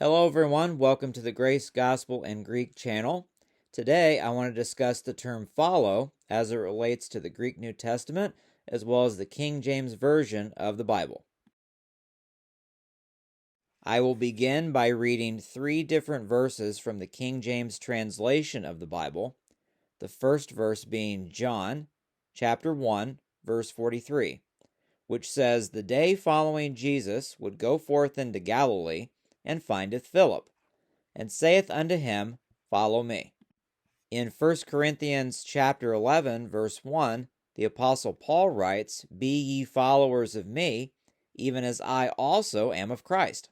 Hello everyone, welcome to the Grace, Gospel, and Greek channel. Today I want to discuss the term follow as it relates to the Greek New Testament as well as the King James Version of the Bible. I will begin by reading 3 different verses from the King James translation of the Bible. The first verse being John chapter 1, verse 43, which says, "The day following Jesus would go forth into Galilee, and findeth Philip, and saith unto him, Follow me." In 1 Corinthians chapter 11, verse 1, the Apostle Paul writes, "Be ye followers of me, even as I also am of Christ."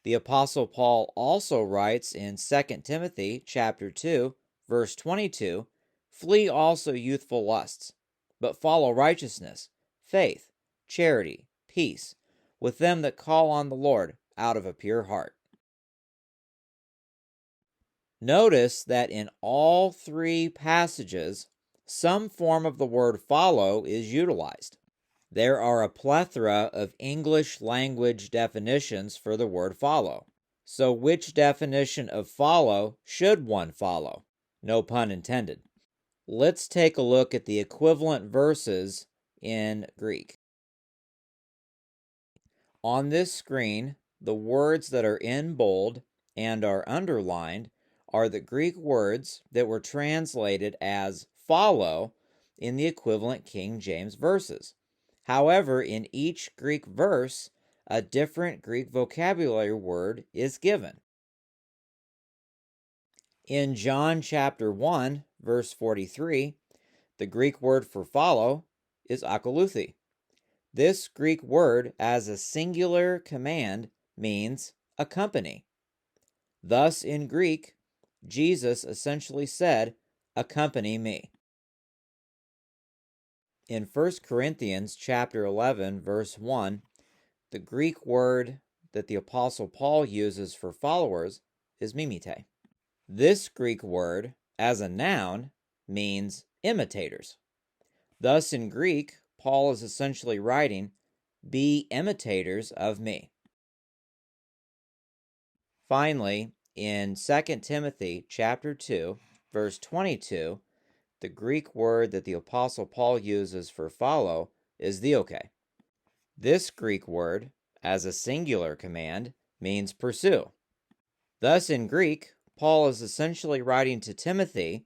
The Apostle Paul also writes in 2 Timothy chapter 2, verse 22, "Flee also youthful lusts, but follow righteousness, faith, charity, peace, with them that call on the Lord out of a pure heart." Notice that in all 3 passages, some form of the word follow is utilized. There are a plethora of English language definitions for the word follow. So which definition of follow should one follow? No pun intended. Let's take a look at the equivalent verses in Greek. On this screen, the words that are in bold and are underlined are the Greek words that were translated as follow in the equivalent King James verses. However, in each Greek verse, a different Greek vocabulary word is given. In John chapter 1, verse 43, the Greek word for follow is akoluthi. This Greek word, as a singular command, means accompany. Thus, in Greek, Jesus essentially said, "Accompany me." In 1 Corinthians chapter 11, verse 1, the Greek word that the Apostle Paul uses for followers is mimete. This Greek word, as a noun, means imitators. Thus, in Greek, Paul is essentially writing, "Be imitators of me." Finally, in 2 Timothy chapter 2, verse 22, the Greek word that the Apostle Paul uses for follow is dioke. This Greek word, as a singular command, means pursue. Thus, in Greek, Paul is essentially writing to Timothy,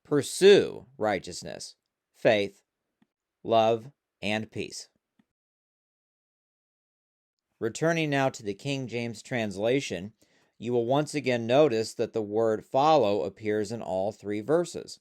"Pursue righteousness, faith, love, and peace." Returning now to the King James translation, you will once again notice that the word follow appears in all 3 verses.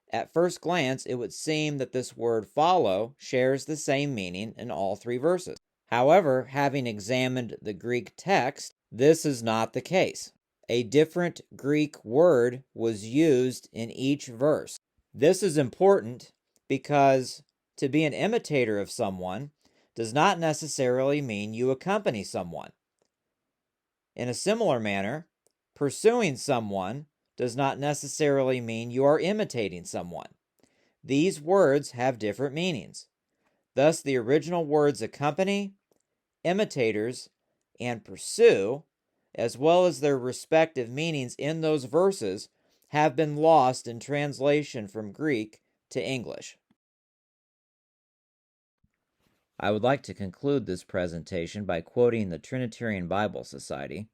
At first glance, it would seem that this word follow shares the same meaning in all 3 verses. However, having examined the Greek text, this is not the case. A different Greek word was used in each verse. This is important because to be an imitator of someone does not necessarily mean you accompany someone. In a similar manner, pursuing someone does not necessarily mean you are imitating someone. These words have different meanings. Thus, the original words accompany, imitators, and pursue, as well as their respective meanings in those verses, have been lost in translation from Greek to English. I would like to conclude this presentation by quoting the Trinitarian Bible Society.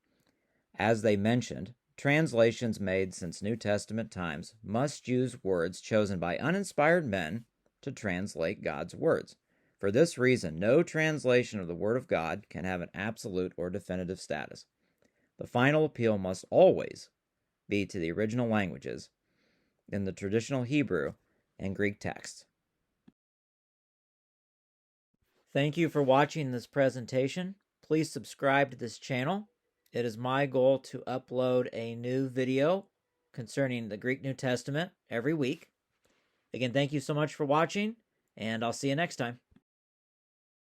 As they mentioned, translations made since New Testament times must use words chosen by uninspired men to translate God's words. For this reason, no translation of the Word of God can have an absolute or definitive status. The final appeal must always be to the original languages in the traditional Hebrew and Greek texts. Thank you for watching this presentation. Please subscribe to this channel. It is my goal to upload a new video concerning the Greek New Testament every week. Again, thank you so much for watching, and I'll see you next time.